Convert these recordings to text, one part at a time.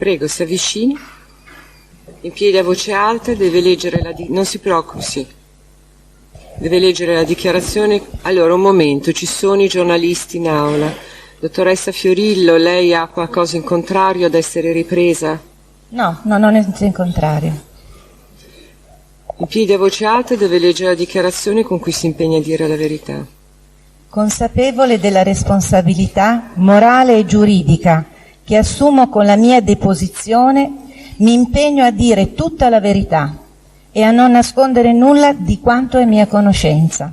Prego, si avvicini. In piedi a voce alta, deve leggere non si preoccupi, sì. Deve leggere la dichiarazione. Allora, un momento, ci sono i giornalisti in aula. Dottoressa Fiorillo, lei ha qualcosa in contrario ad essere ripresa? No, non è in contrario. In piedi a voce alta deve leggere la dichiarazione con cui si impegna a dire la verità. Consapevole della responsabilità morale e giuridica che assumo con la mia deposizione, mi impegno a dire tutta la verità e a non nascondere nulla di quanto è mia conoscenza.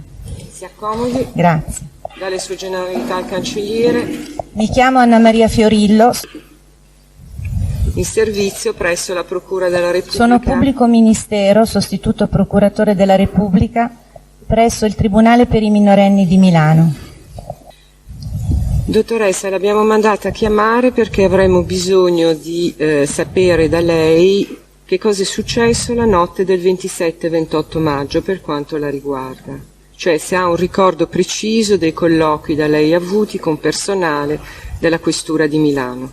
Si accomodi. Grazie. Dà le sue generalità al cancelliere. Mi chiamo Anna Maria Fiorillo. In servizio presso la Procura della Repubblica. Sono pubblico ministero, sostituto procuratore della Repubblica, presso il Tribunale per i minorenni di Milano. Dottoressa, l'abbiamo mandata a chiamare perché avremmo bisogno di sapere da lei che cosa è successo la notte del 27-28 maggio per quanto la riguarda. Cioè se ha un ricordo preciso dei colloqui da lei avuti con personale della Questura di Milano.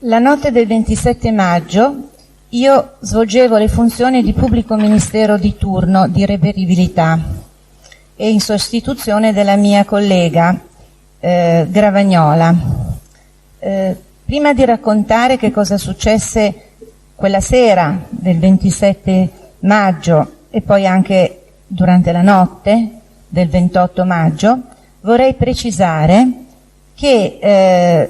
La notte del 27 maggio io svolgevo le funzioni di pubblico ministero di turno di reperibilità e in sostituzione della mia collega Gravagnola. Prima di raccontare che cosa successe quella sera del 27 maggio e poi anche durante la notte del 28 maggio, vorrei precisare che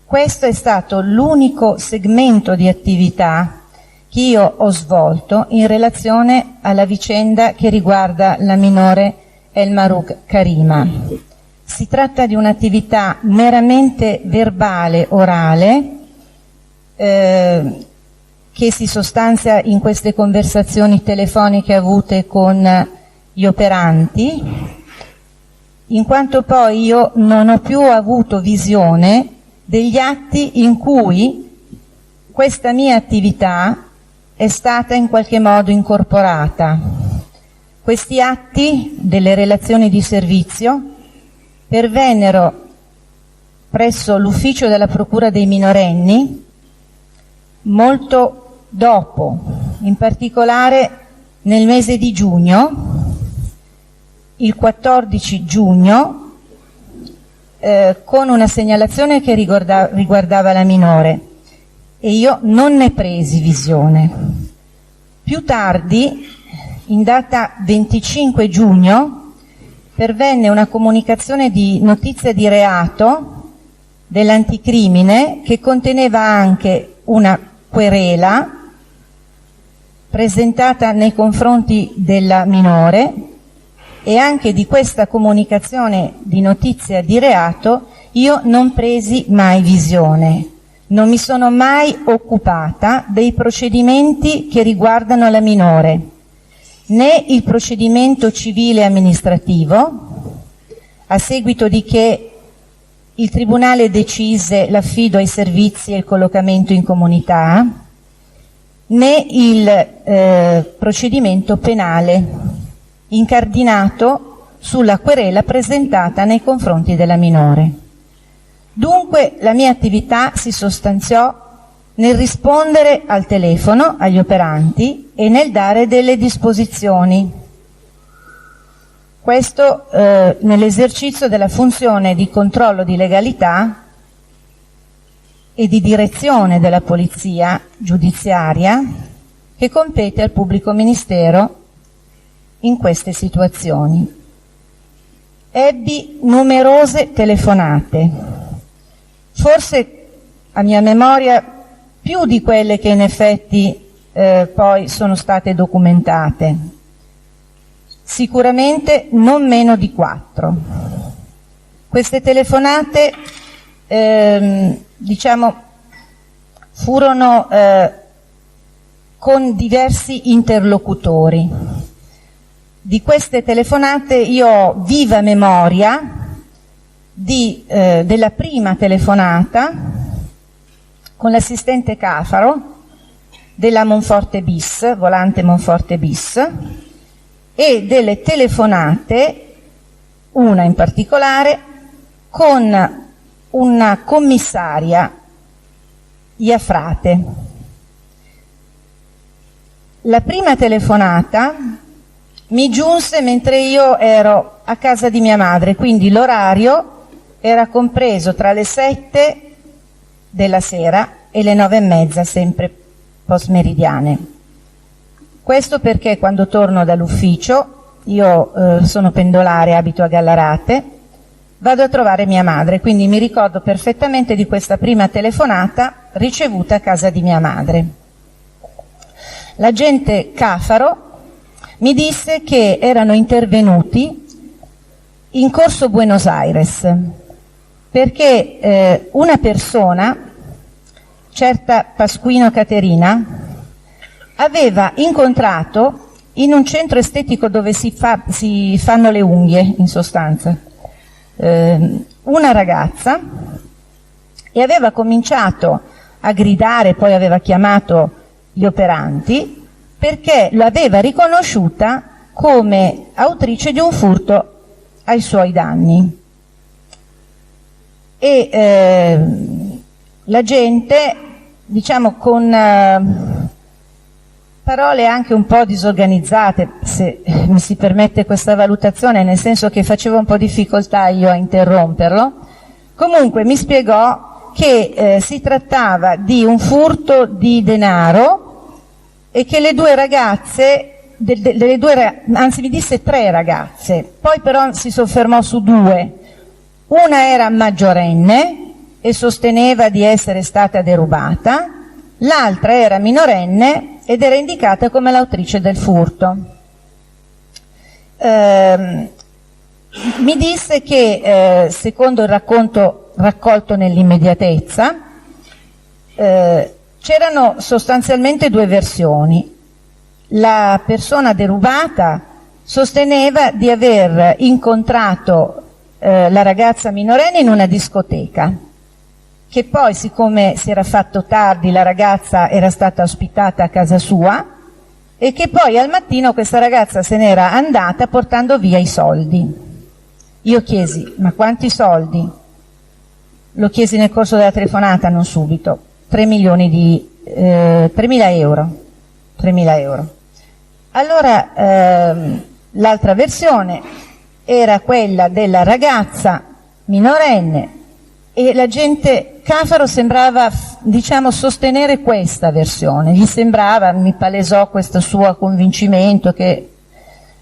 questo è stato l'unico segmento di attività che io ho svolto in relazione alla vicenda che riguarda la minore El Marouk Karima. Si tratta di un'attività meramente verbale, orale, che si sostanzia in queste conversazioni telefoniche avute con gli operanti, in quanto poi io non ho più avuto visione degli atti in cui questa mia attività è stata in qualche modo incorporata. Questi atti delle relazioni di servizio pervennero presso l'ufficio della Procura dei minorenni molto dopo, in particolare nel mese di giugno, il 14 giugno, con una segnalazione che riguardava la minore e io non ne presi visione. Più tardi, in data 25 giugno, pervenne una comunicazione di notizia di reato dell'anticrimine che conteneva anche una querela presentata nei confronti della minore e anche di questa comunicazione di notizia di reato io non presi mai visione. Non mi sono mai occupata dei procedimenti che riguardano la minore, né il procedimento civile amministrativo, a seguito di che il Tribunale decise l'affido ai servizi e il collocamento in comunità, né il procedimento penale incardinato sulla querela presentata nei confronti della minore. Dunque la mia attività si sostanziò nel rispondere al telefono agli operanti e nel dare delle disposizioni. Questo nell'esercizio della funzione di controllo di legalità e di direzione della polizia giudiziaria che compete al pubblico ministero in queste situazioni. Ebbi numerose telefonate, forse a mia memoria più di quelle che in effetti poi sono state documentate, sicuramente non meno di 4. Queste telefonate furono con diversi interlocutori. Di queste telefonate io ho viva memoria della prima telefonata con l'assistente Cafaro della Monforte Bis, volante Monforte Bis, e delle telefonate, una in particolare, con una commissaria Iafrate. La prima telefonata mi giunse mentre io ero a casa di mia madre, quindi l'orario era compreso tra le 7 della sera e le 9:30, sempre postmeridiane. Questo perché quando torno dall'ufficio, io sono pendolare, abito a Gallarate, vado a trovare mia madre, quindi mi ricordo perfettamente di questa prima telefonata ricevuta a casa di mia madre. L'agente Cafaro mi disse che erano intervenuti in Corso Buenos Aires perché una persona, certa Pasquino Caterina, aveva incontrato in un centro estetico dove si fanno le unghie, in sostanza, una ragazza, e aveva cominciato a gridare, poi aveva chiamato gli operanti perché l'aveva riconosciuta come autrice di un furto ai suoi danni. E la gente, diciamo con parole anche un po' disorganizzate, se mi si permette questa valutazione, nel senso che facevo un po' difficoltà io a interromperlo, comunque mi spiegò che si trattava di un furto di denaro e che le due ragazze, anzi mi disse 3 ragazze, poi però si soffermò su 2. Una era maggiorenne e sosteneva di essere stata derubata, l'altra era minorenne ed era indicata come l'autrice del furto. Mi disse che, secondo il racconto raccolto nell'immediatezza, c'erano sostanzialmente 2 versioni. La persona derubata sosteneva di aver incontrato la ragazza minorenne in una discoteca, che poi, siccome si era fatto tardi, la ragazza era stata ospitata a casa sua e che poi al mattino questa ragazza se n'era andata portando via i soldi. Io chiesi: ma quanti soldi? Lo chiesi nel corso della telefonata, non subito. 3.000 euro. 3.000 euro. Allora, l'altra versione era quella della ragazza minorenne e l'agente Cafaro sembrava, diciamo, sostenere questa versione. Gli sembrava, mi palesò questo suo convincimento che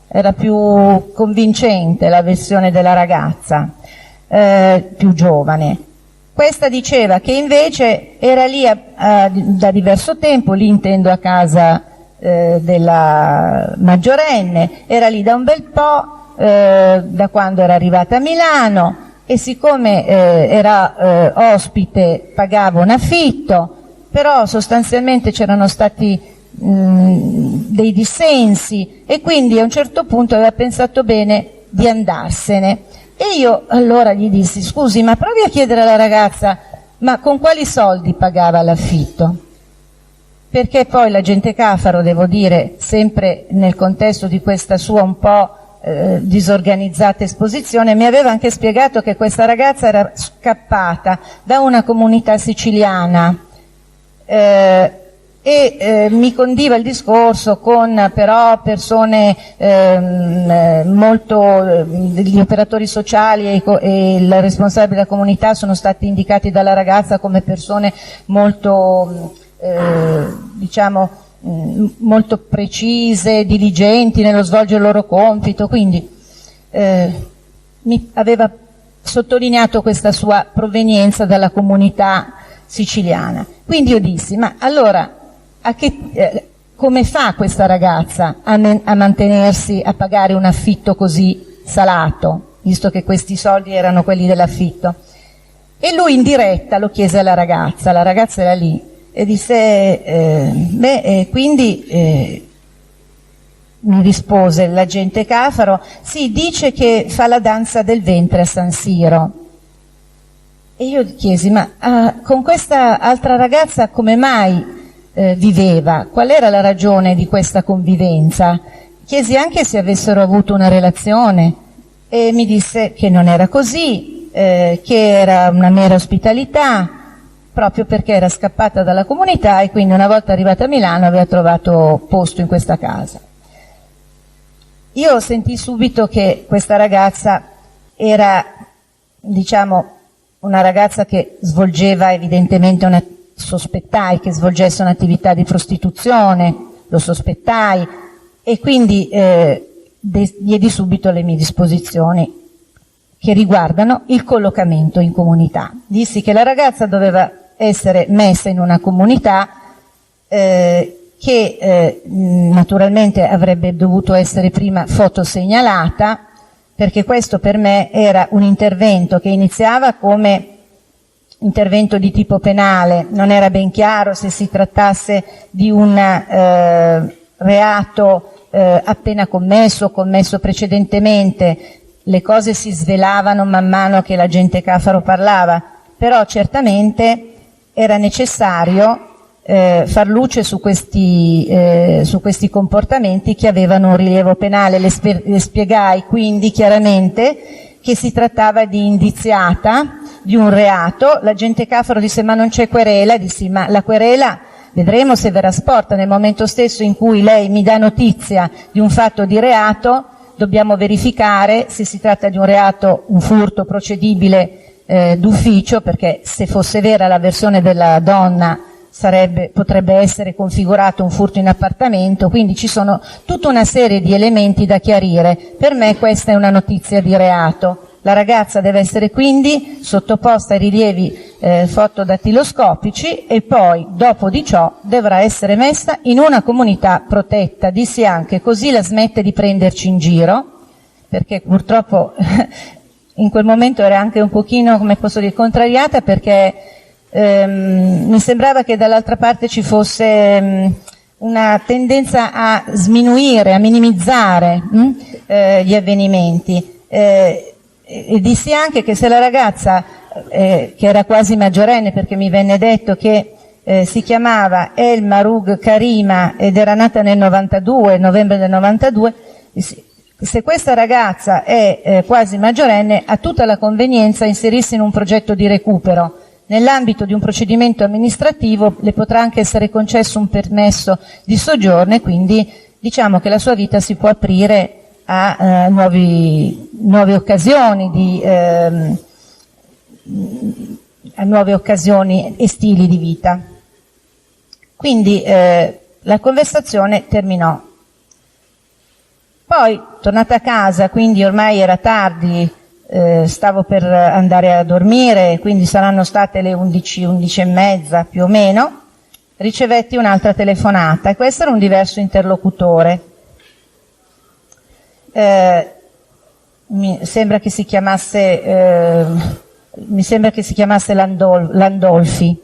era più convincente la versione della ragazza più giovane. Questa diceva che invece era lì da diverso tempo, lì intendo a casa della maggiorenne, era lì da un bel po', da quando era arrivata a Milano, e siccome era ospite pagava un affitto, però sostanzialmente c'erano stati dei dissensi e quindi a un certo punto aveva pensato bene di andarsene. E io allora gli dissi: scusi, ma provi a chiedere alla ragazza ma con quali soldi pagava l'affitto? Perché poi l'agente Cafaro, devo dire, sempre nel contesto di questa sua un po' disorganizzata esposizione, mi aveva anche spiegato che questa ragazza era scappata da una comunità siciliana mi condiva il discorso con però persone molto, gli operatori sociali e il responsabile della comunità sono stati indicati dalla ragazza come persone molto diciamo molto precise, diligenti nello svolgere il loro compito, quindi mi aveva sottolineato questa sua provenienza dalla comunità siciliana. Quindi io dissi: ma allora come fa questa ragazza a mantenersi, a pagare un affitto così salato, visto che questi soldi erano quelli dell'affitto? E lui in diretta lo chiese alla ragazza, la ragazza era lì, e disse quindi mi rispose l'agente Cafaro: sì, dice che fa la danza del ventre a San Siro. E io chiesi: ma con questa altra ragazza come mai viveva? Qual era la ragione di questa convivenza? Chiesi anche se avessero avuto una relazione e mi disse che non era così, che era una mera ospitalità, proprio perché era scappata dalla comunità e quindi una volta arrivata a Milano aveva trovato posto in questa casa. Io sentii subito che questa ragazza era, diciamo, una ragazza che svolgeva evidentemente sospettai che svolgesse un'attività di prostituzione, lo sospettai, e quindi diedi subito le mie disposizioni che riguardano il collocamento in comunità. Dissi che la ragazza doveva essere messa in una comunità che naturalmente avrebbe dovuto essere prima fotosegnalata, perché questo per me era un intervento che iniziava come intervento di tipo penale, non era ben chiaro se si trattasse di un reato appena commesso o commesso precedentemente. Le cose si svelavano man mano che l'agente Cafaro parlava, però certamente era necessario far luce su questi comportamenti che avevano un rilievo penale. Le spiegai quindi chiaramente che si trattava di indiziata di un reato. L'agente Cafaro disse: ma non c'è querela? Dissi: ma la querela vedremo se verrà sporta nel momento stesso in cui lei mi dà notizia di un fatto di reato. Dobbiamo verificare se si tratta di un reato, un furto procedibile d'ufficio, perché se fosse vera la versione della donna potrebbe essere configurato un furto in appartamento, quindi ci sono tutta una serie di elementi da chiarire. Per me questa è una notizia di reato. La ragazza deve essere quindi sottoposta ai rilievi fotodattiloscopici e poi, dopo di ciò, dovrà essere messa in una comunità protetta. Dissi anche: così la smette di prenderci in giro, perché purtroppo in quel momento era anche un pochino, come posso dire, contrariata, perché mi sembrava che dall'altra parte ci fosse una tendenza a sminuire, a minimizzare gli avvenimenti. E dissi anche che se la ragazza, che era quasi maggiorenne, perché mi venne detto che si chiamava El Marug Karima ed era nata nel 92, novembre del 92, se questa ragazza è quasi maggiorenne, ha tutta la convenienza a inserirsi in un progetto di recupero. Nell'ambito di un procedimento amministrativo le potrà anche essere concesso un permesso di soggiorno e quindi diciamo che la sua vita si può aprire a nuove occasioni a nuove occasioni e stili di vita. Quindi la conversazione terminò. Poi, tornata a casa, quindi ormai era tardi, stavo per andare a dormire, quindi saranno state le 11, 11 e mezza più o meno, ricevetti un'altra telefonata e questo era un diverso interlocutore. Mi sembra che si chiamasse Landolfi,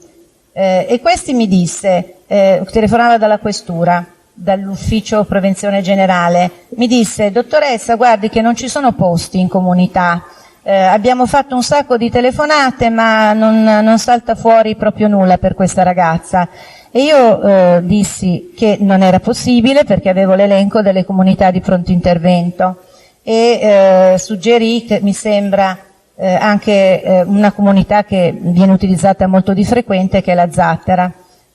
e questi mi disse, telefonava dalla questura, dall'ufficio prevenzione generale, mi disse: dottoressa, guardi che non ci sono posti in comunità, abbiamo fatto un sacco di telefonate ma non salta fuori proprio nulla per questa ragazza. E io dissi che non era possibile perché avevo l'elenco delle comunità di pronto intervento e suggerì che mi sembra anche una comunità che viene utilizzata molto di frequente, che è la Zattera.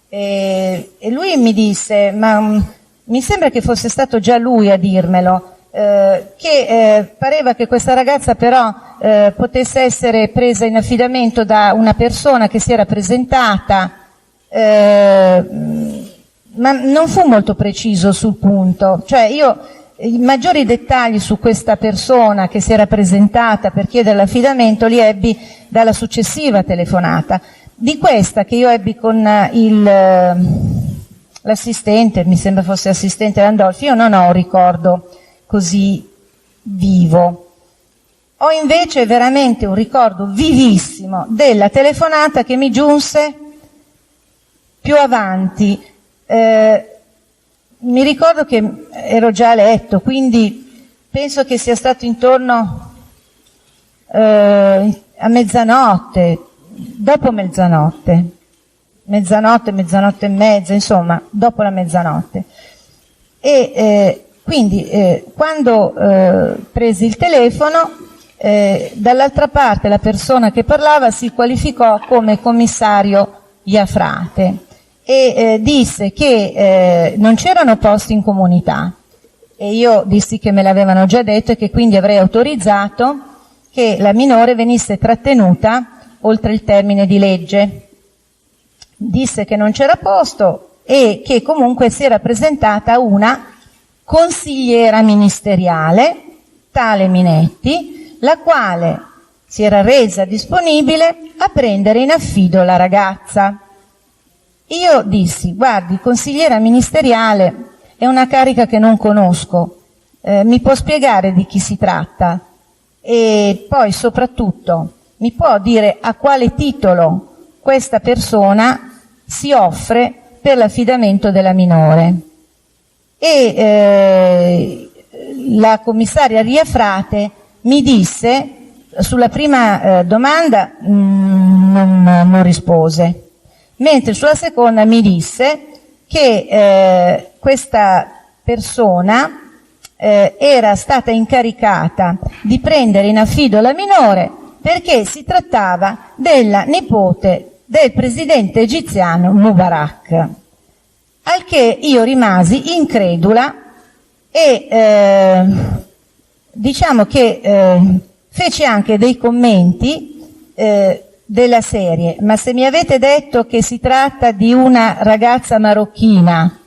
E lui mi disse, ma mi sembra che fosse stato già lui a dirmelo, che pareva che questa ragazza però potesse essere presa in affidamento da una persona che si era presentata, ma non fu molto preciso sul punto. Cioè io i maggiori dettagli su questa persona che si era presentata per chiedere l'affidamento li ebbi dalla successiva telefonata. Di questa che io ebbi con l'assistente, mi sembra fosse assistente Landolfi, io non ho un ricordo così vivo. Ho invece veramente un ricordo vivissimo della telefonata che mi giunse più avanti. Mi ricordo che ero già a letto, quindi penso che sia stato intorno a mezzanotte, dopo mezzanotte, mezzanotte e mezza, insomma, dopo la mezzanotte. E quindi quando presi il telefono, dall'altra parte la persona che parlava si qualificò come commissario Iafrate e disse che non c'erano posti in comunità, e io dissi che me l'avevano già detto e che quindi avrei autorizzato che la minore venisse trattenuta oltre il termine di legge. Disse che non c'era posto e che comunque si era presentata una consigliera ministeriale, tale Minetti, la quale si era resa disponibile a prendere in affido la ragazza. Io dissi: guardi, consigliera ministeriale è una carica che non conosco, mi può spiegare di chi si tratta? E poi soprattutto mi può dire a quale titolo questa persona si offre per l'affidamento della minore? E la commissaria Riafrate mi disse, sulla prima domanda non rispose, mentre sulla seconda mi disse che questa persona era stata incaricata di prendere in affido la minore perché si trattava della nipote del presidente egiziano Mubarak, al che io rimasi incredula e diciamo che fece anche dei commenti della serie: ma se mi avete detto che si tratta di una ragazza marocchina,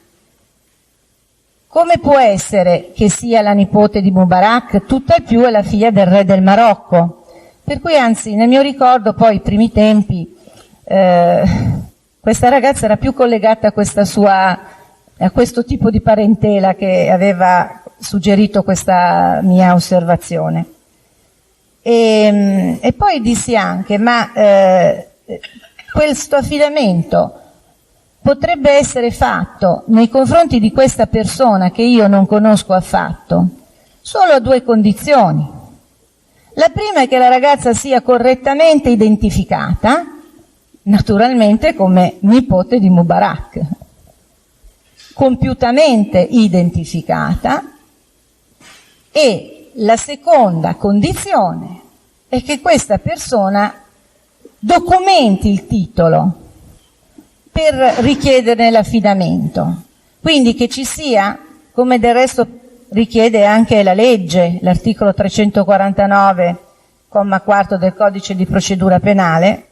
come può essere che sia la nipote di Mubarak? Tutt'al più è la figlia del re del Marocco. Per cui, anzi, nel mio ricordo, poi, i primi tempi, questa ragazza era più collegata a questo tipo di parentela che aveva suggerito questa mia osservazione. E poi dissi anche: ma questo affidamento potrebbe essere fatto nei confronti di questa persona che io non conosco affatto solo a due condizioni. La prima è che la ragazza sia correttamente identificata, naturalmente come nipote di Mubarak, compiutamente identificata, e la seconda condizione è che questa persona documenti il titolo per richiederne l'affidamento, quindi che ci sia, come del resto richiede anche la legge, l'articolo 349, comma 4 del Codice di procedura penale,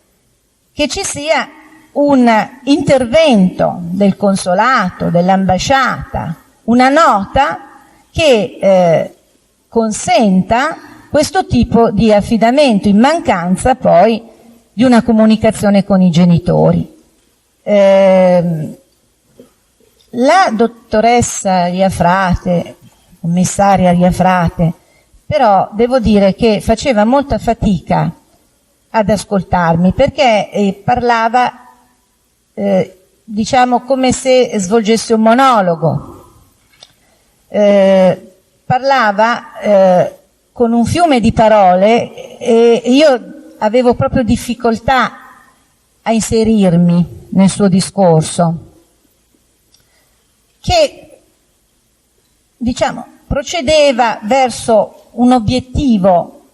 che ci sia un intervento del consolato, dell'ambasciata, una nota che consenta questo tipo di affidamento, in mancanza poi di una comunicazione con i genitori. La dottoressa Riafrate, commissaria Riafrate, però devo dire che faceva molta fatica ad ascoltarmi, perché parlava diciamo come se svolgesse un monologo, parlava con un fiume di parole e io avevo proprio difficoltà a inserirmi nel suo discorso, che diciamo procedeva verso un obiettivo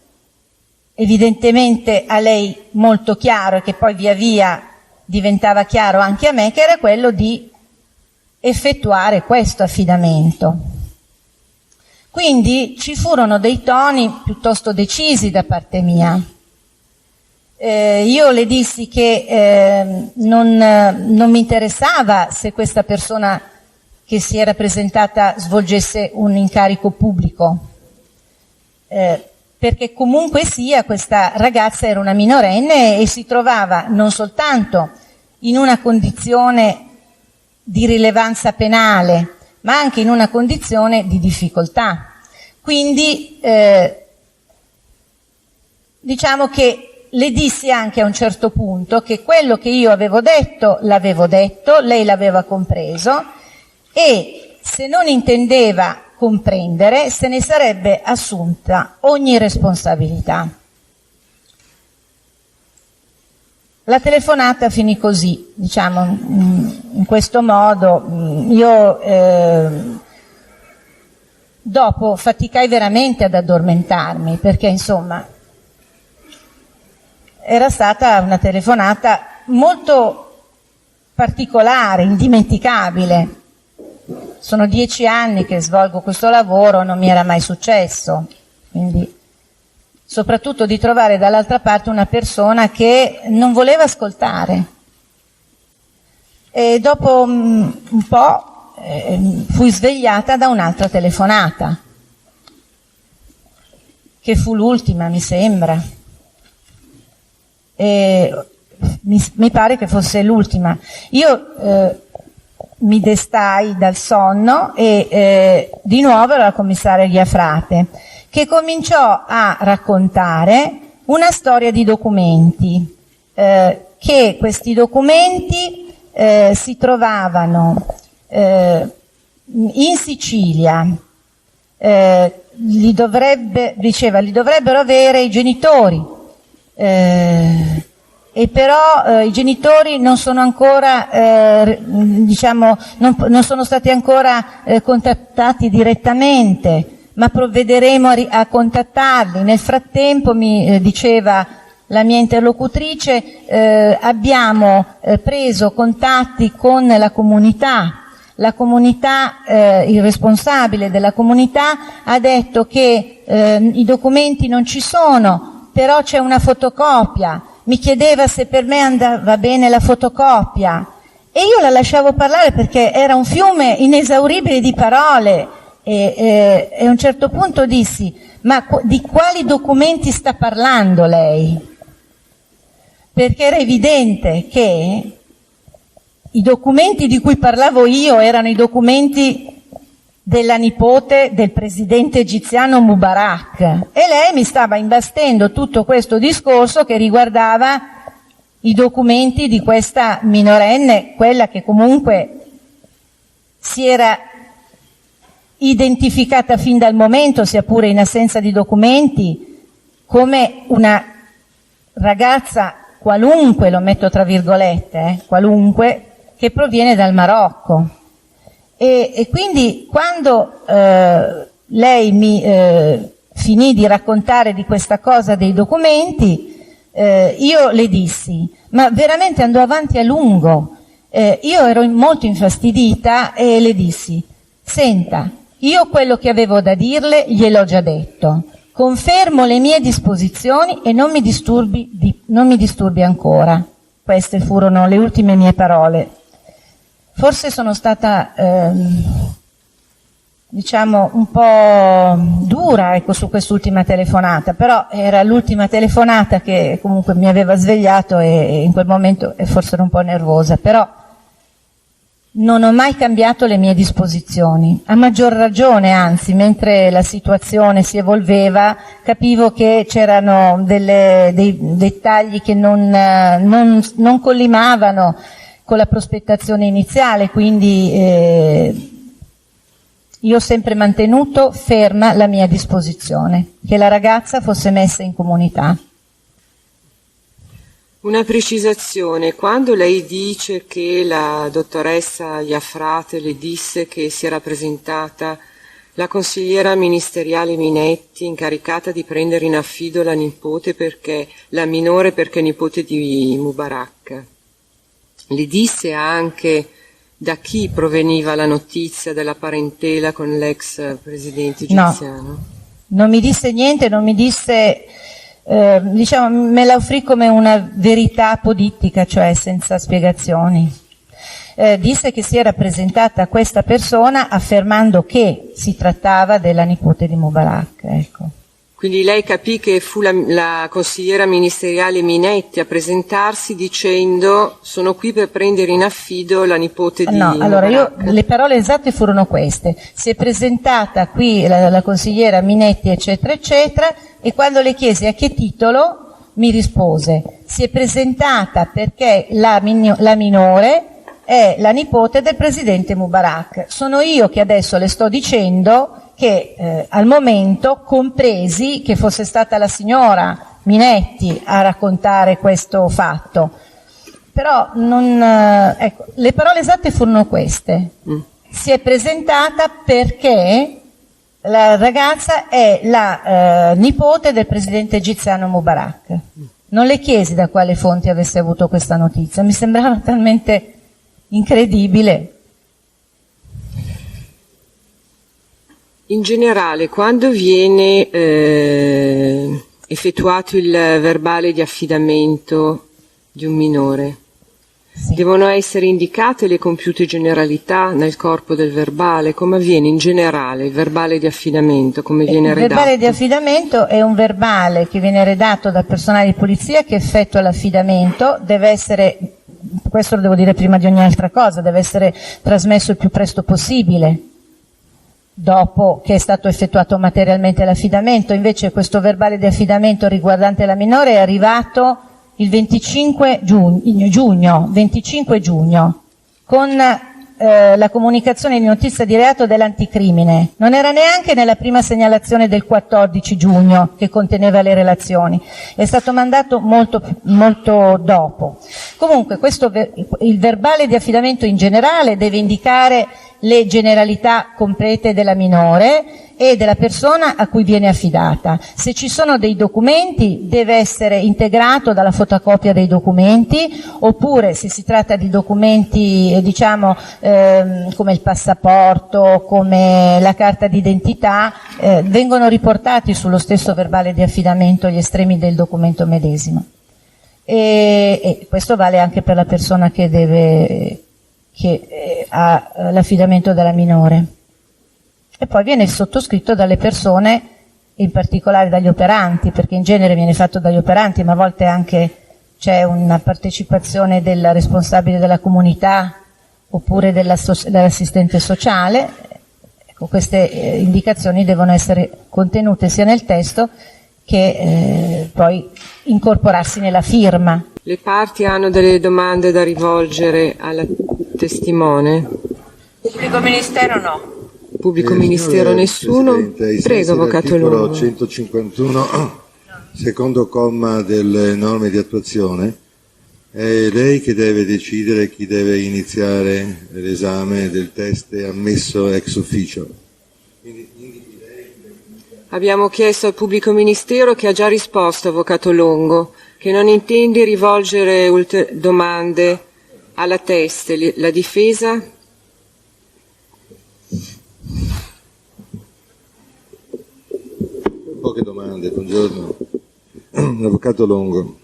evidentemente a lei molto chiaro e che poi via via diventava chiaro anche a me, che era quello di effettuare questo affidamento. Quindi ci furono dei toni piuttosto decisi da parte mia. Io le dissi che non mi interessava se questa persona che si era presentata svolgesse un incarico pubblico, perché comunque sia questa ragazza era una minorenne e si trovava non soltanto in una condizione di rilevanza penale, ma anche in una condizione di difficoltà. Quindi diciamo che le dissi anche a un certo punto che quello che io avevo detto l'avevo detto, lei l'aveva compreso, e se non intendeva comprendere se ne sarebbe assunta ogni responsabilità. La telefonata finì così, diciamo, in questo modo. Io dopo faticai veramente ad addormentarmi, perché insomma era stata una telefonata molto particolare, indimenticabile. Sono 10 anni che svolgo questo lavoro, non mi era mai successo, quindi soprattutto di trovare dall'altra parte una persona che non voleva ascoltare. E dopo un po' fui svegliata da un'altra telefonata, che fu l'ultima, mi sembra. Mi pare che fosse l'ultima. Io mi destai dal sonno e di nuovo era la commissaria Ghiafrate, che cominciò a raccontare una storia di documenti, che questi documenti si trovavano in Sicilia, li dovrebbero avere i genitori, e però i genitori non sono ancora, non sono stati ancora contattati direttamente, ma provvederemo a contattarli. Nel frattempo, mi diceva la mia interlocutrice, abbiamo preso contatti con la comunità. La comunità, il responsabile della comunità ha detto che i documenti non ci sono, però c'è una fotocopia. Mi chiedeva se per me andava bene la fotocopia e io la lasciavo parlare perché era un fiume inesauribile di parole e a un certo punto dissi: ma di quali documenti sta parlando lei? Perché era evidente che i documenti di cui parlavo io erano i documenti della nipote del presidente egiziano Mubarak, e lei mi stava imbastendo tutto questo discorso che riguardava i documenti di questa minorenne, quella che comunque si era identificata fin dal momento, sia pure in assenza di documenti, come una ragazza qualunque, lo metto tra virgolette, qualunque, che proviene dal Marocco. E quindi quando lei mi finì di raccontare di questa cosa dei documenti, io le dissi: ma veramente andò avanti a lungo. Io ero molto infastidita e le dissi: senta, io quello che avevo da dirle gliel'ho già detto, confermo le mie disposizioni e non mi disturbi ancora. Queste furono le ultime mie parole. Forse sono stata, un po' dura, su quest'ultima telefonata, però era l'ultima telefonata che comunque mi aveva svegliato e in quel momento forse ero un po' nervosa, però non ho mai cambiato le mie disposizioni. A maggior ragione, anzi, mentre la situazione si evolveva, capivo che c'erano dei dettagli che non collimavano con la prospettazione iniziale, quindi io ho sempre mantenuto ferma la mia disposizione, che la ragazza fosse messa in comunità. Una precisazione: quando lei dice che la dottoressa Ghiafrate le disse che si era presentata la consigliera ministeriale Minetti, incaricata di prendere in affido la nipote la minore perché nipote di Mubarak, le disse anche da chi proveniva la notizia della parentela con l'ex presidente egiziano? No, non mi disse niente, non mi disse, me la offrì come una verità apodittica, cioè senza spiegazioni. Disse che si era presentata questa persona affermando che si trattava della nipote di Mubarak, ecco. Quindi lei capì che fu la consigliera ministeriale Minetti a presentarsi dicendo: sono qui per prendere in affido la nipote di Mubarak. Allora le parole esatte furono queste: si è presentata qui la consigliera Minetti eccetera eccetera, e quando le chiesi a che titolo mi rispose: si è presentata perché la minore è la nipote del presidente Mubarak. Sono io che adesso le sto dicendo che al momento compresi che fosse stata la signora Minetti a raccontare questo fatto, però ecco, le parole esatte furono queste: si è presentata perché la ragazza è la nipote del presidente egiziano Mubarak. Non le chiesi da quale fonte avesse avuto questa notizia, mi sembrava talmente incredibile. In generale, quando viene effettuato il verbale di affidamento di un minore, Sì. devono essere indicate le compiute generalità nel corpo del verbale? Come avviene in generale il verbale di affidamento? Come viene Il redatto? verbale di affidamento è un verbale che viene redatto dal personale di polizia che effettua l'affidamento, deve essere, questo lo devo dire prima di ogni altra cosa, deve essere trasmesso il più presto possibile dopo che è stato effettuato materialmente l'affidamento. Invece questo verbale di affidamento riguardante la minore è arrivato il 25 giugno, con la comunicazione di notizia di reato dell'anticrimine. Non era neanche nella prima segnalazione del 14 giugno che conteneva le relazioni, è stato mandato molto dopo. Comunque il verbale di affidamento in generale deve indicare le generalità complete della minore e della persona a cui viene affidata. Se ci sono dei documenti deve essere integrato dalla fotocopia dei documenti, oppure se si tratta di documenti come il passaporto, come la carta d'identità, vengono riportati sullo stesso verbale di affidamento gli estremi del documento medesimo. E questo vale anche per la persona che ha l'affidamento della minore. E poi viene sottoscritto dalle persone, in particolare dagli operanti, perché in genere viene fatto dagli operanti, ma a volte anche c'è una partecipazione del responsabile della comunità oppure dell'assistente sociale. Ecco, queste indicazioni devono essere contenute sia nel testo che poi incorporarsi nella firma. Le parti hanno delle domande da rivolgere alla testimone? Pubblico ministero no. Pubblico ministero nessuno? Prego, avvocato Longo. L'articolo 151, secondo comma delle norme di attuazione, è lei che deve decidere chi deve iniziare l'esame del test ammesso ex officio. Abbiamo chiesto al pubblico ministero, che ha già risposto, avvocato Longo, che non intende rivolgere domande alla teste. La difesa? Poche domande, buongiorno. Avvocato Longo.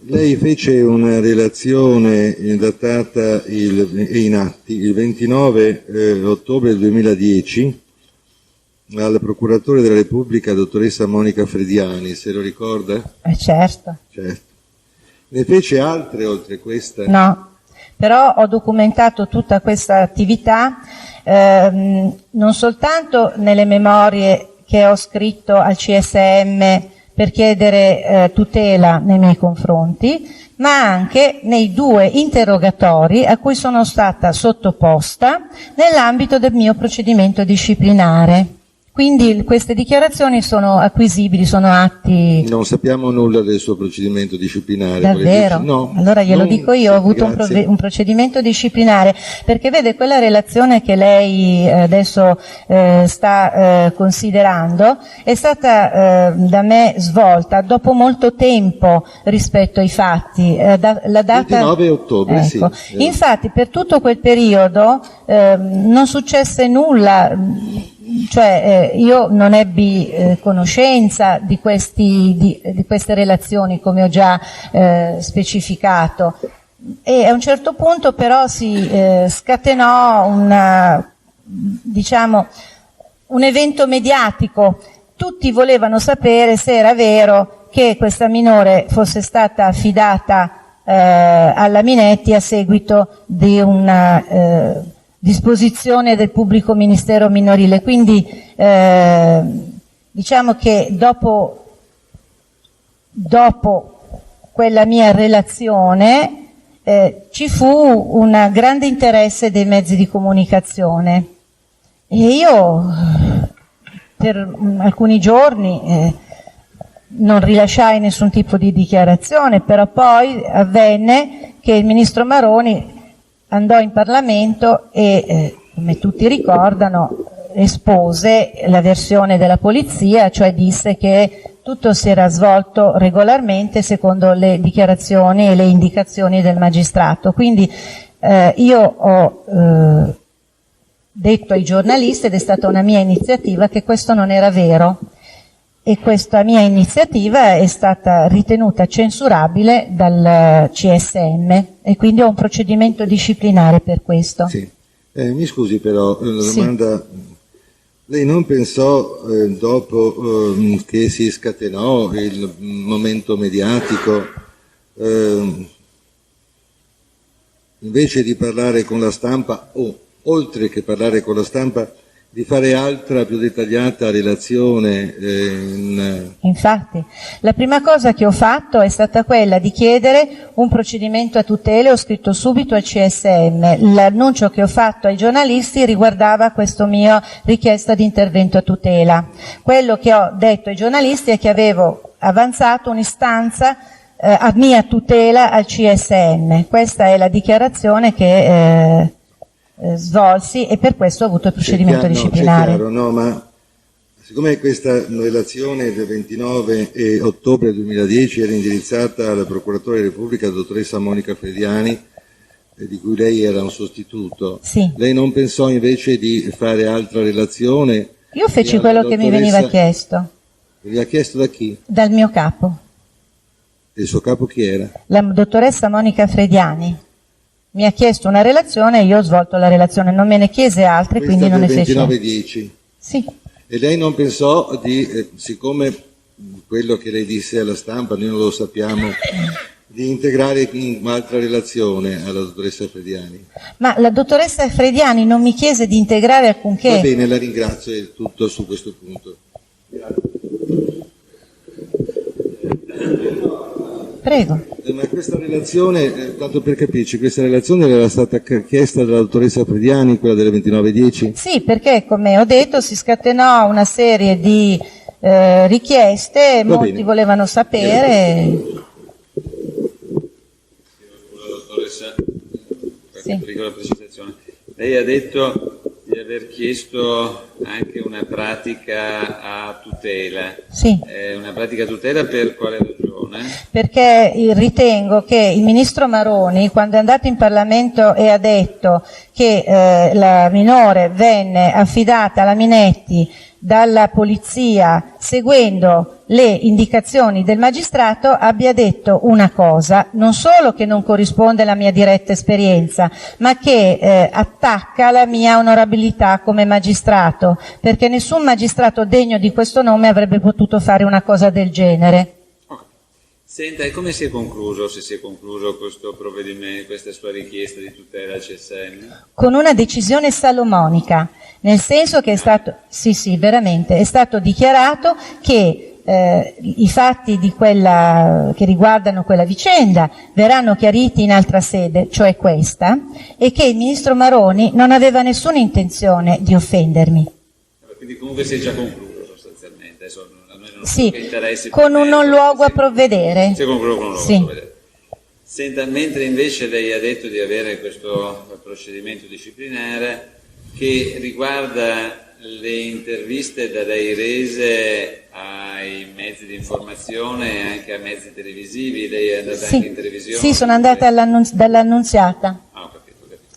Lei fece una relazione datata in atti il 29 ottobre 2010 al procuratore della Repubblica, dottoressa Monica Frediani, se lo ricorda? Certo. Certo. Ne fece altre oltre questa? No, però ho documentato tutta questa attività non soltanto nelle memorie che ho scritto al CSM per chiedere tutela nei miei confronti, ma anche nei 2 interrogatori a cui sono stata sottoposta nell'ambito del mio procedimento disciplinare. Quindi queste dichiarazioni sono acquisibili, sono atti... Non sappiamo nulla del suo procedimento disciplinare. Davvero? No, allora glielo dico io, ho avuto un procedimento disciplinare, perché vede, quella relazione che lei adesso sta considerando è stata da me svolta dopo molto tempo rispetto ai fatti. La data... 29 ottobre, ecco. sì. Infatti per tutto quel periodo non successe nulla. Cioè io non ebbi conoscenza di queste relazioni, come ho già specificato, e a un certo punto però si scatenò un evento mediatico. Tutti volevano sapere se era vero che questa minore fosse stata affidata alla Minetti a seguito di una disposizione del pubblico ministero minorile. Quindi diciamo che dopo quella mia relazione ci fu un grande interesse dei mezzi di comunicazione e io per alcuni giorni non rilasciai nessun tipo di dichiarazione, però poi avvenne che il ministro Maroni andò in Parlamento e, come tutti ricordano, espose la versione della polizia, cioè disse che tutto si era svolto regolarmente secondo le dichiarazioni e le indicazioni del magistrato. Quindi io ho detto ai giornalisti, ed è stata una mia iniziativa, che questo non era vero, e questa mia iniziativa è stata ritenuta censurabile dal CSM e quindi ho un procedimento disciplinare per questo. Sì. Mi scusi però, la Sì. domanda, lei non pensò dopo che si scatenò il momento mediatico, invece di parlare con la stampa o oltre che parlare con la stampa, di fare altra più dettagliata relazione? Infatti, la prima cosa che ho fatto è stata quella di chiedere un procedimento a tutela. Ho scritto subito al CSM. L'annuncio che ho fatto ai giornalisti riguardava questa mia richiesta di intervento a tutela. Quello che ho detto ai giornalisti è che avevo avanzato un'istanza a mia tutela al CSM. Questa è la dichiarazione che svolsi, e per questo ho avuto il procedimento disciplinare. C'è chiaro, no, ma siccome questa relazione del 29 ottobre 2010 era indirizzata al procuratore della Repubblica, la dottoressa Monica Frediani, di cui lei era un sostituto, sì. Lei non pensò invece di fare altra relazione? Io feci quello che mi veniva chiesto. Vi ha chiesto da chi? Dal mio capo. Il suo capo chi era? La dottoressa Monica Frediani. Mi ha chiesto una relazione e io ho svolto la relazione, non me ne chiese altre, Questa quindi non ne fece. 29-10. Sì. E lei non pensò di, siccome quello che lei disse alla stampa, noi non lo sappiamo, di integrare in un'altra relazione alla dottoressa Frediani? Ma la dottoressa Frediani non mi chiese di integrare alcunché. Va bene, la ringrazio, è tutto su questo punto. Prego. Ma questa relazione, tanto per capirci, questa relazione era stata chiesta dalla dottoressa Frediani, quella delle 29-10? Sì, perché come ho detto si scatenò una serie di richieste, molti volevano sapere. Scusa dottoressa, qualche Sì. piccola precisazione. Lei ha detto di aver chiesto anche una pratica a tutela. Sì. Una pratica a tutela per quale ragione? Perché ritengo che il ministro Maroni, quando è andato in Parlamento e ha detto che la minore venne affidata alla Minetti dalla polizia seguendo le indicazioni del magistrato, abbia detto una cosa, non solo che non corrisponde alla mia diretta esperienza, ma che attacca la mia onorabilità come magistrato, perché nessun magistrato degno di questo nome avrebbe potuto fare una cosa del genere. Senta, e come si è concluso, se si è concluso questo provvedimento, questa sua richiesta di tutela al CSM? Con una decisione salomonica, nel senso che è stato, sì, veramente, è stato dichiarato che i fatti di quella, che riguardano quella vicenda verranno chiariti in altra sede, cioè questa, e che il ministro Maroni non aveva nessuna intenzione di offendermi. Quindi comunque si è già concluso sostanzialmente, adesso a noi non Sì, interessi con un non luogo a provvedere. Si è concluso con un luogo Sì. a provvedere. Senta, mentre invece lei ha detto di avere questo procedimento disciplinare che riguarda le interviste da lei rese ai mezzi di informazione e anche a mezzi televisivi, lei è andata anche in televisione? Sì, sono andata dall'Annunziata. Ah, ho capito.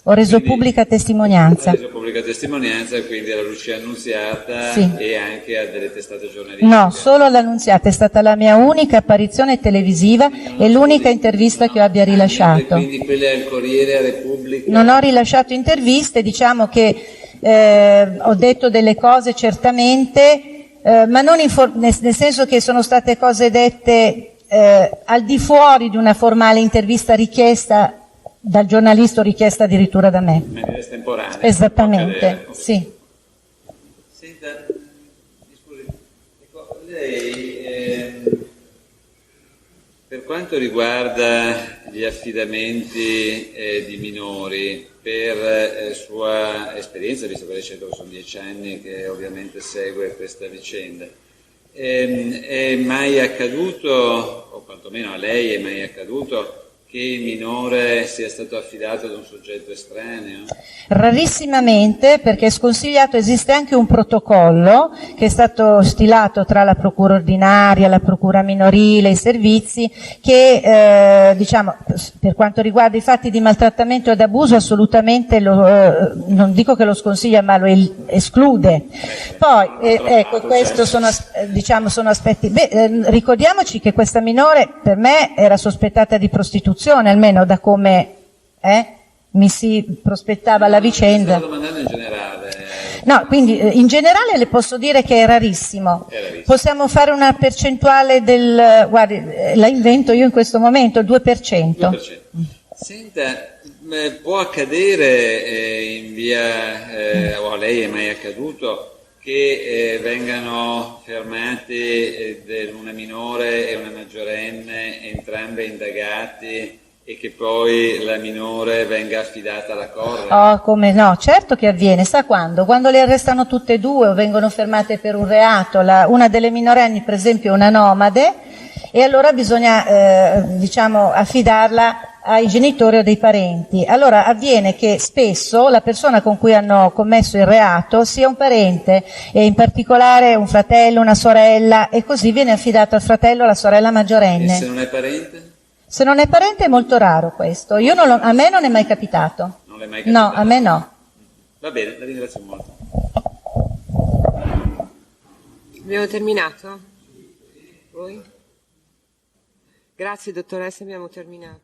Ho reso Quindi, pubblica testimonianza. ha reso pubblica testimonianza, quindi alla luce Annunziata Sì. e anche a delle testate giornalistiche. No, solo all'Annunziata, è stata la mia unica apparizione televisiva e l'unica intervista che io abbia rilasciato. Quindi quelle al Corriere, a Repubblica? Non ho rilasciato interviste, diciamo che ho detto delle cose certamente, ma non nel senso che sono state cose dette al di fuori di una formale intervista richiesta dal giornalista o richiesta addirittura da me. Maniera estemporanea. Esattamente, sì. Senta, mi scusi, ecco, lei per quanto riguarda gli affidamenti di minori, per sua esperienza, visto che lei certo che sono 10 anni che ovviamente segue questa vicenda, è mai accaduto, o quantomeno a lei è mai accaduto, che il minore sia stato affidato ad un soggetto estraneo? Rarissimamente, perché è sconsigliato. Esiste anche un protocollo che è stato stilato tra la procura ordinaria, la procura minorile, i servizi, che diciamo, per quanto riguarda i fatti di maltrattamento ed abuso, assolutamente non dico che lo sconsiglia, ma lo esclude. Poi ecco, questo sono aspetti. Ricordiamoci che questa minore per me era sospettata di prostituzione, almeno da come mi si prospettava la vicenda. Stavo domandando in generale. No, quindi in generale le posso dire che è rarissimo. Possiamo fare una percentuale guardi, la invento io in questo momento, il 2%. 2%. Senta, può accadere in via, o a lei è mai accaduto, che vengano fermati una minore e una maggiorenne, entrambe indagati, e che poi la minore venga affidata alla corte? Oh, come no, certo che avviene. Sa quando? Quando le arrestano tutte e due o vengono fermate per un reato. Una delle minorenni, per esempio, è una nomade, e allora bisogna diciamo affidarla ai genitori o dei parenti. Allora avviene che spesso la persona con cui hanno commesso il reato sia un parente, e in particolare un fratello, una sorella, e così viene affidato al fratello o alla sorella maggiorenne. E se non è parente? Se non è parente è molto raro questo. A me non è mai capitato. Non l'è mai capitato? No, a me no. Va bene, la ringrazio molto. Abbiamo terminato? Voi? Grazie dottoressa, abbiamo terminato.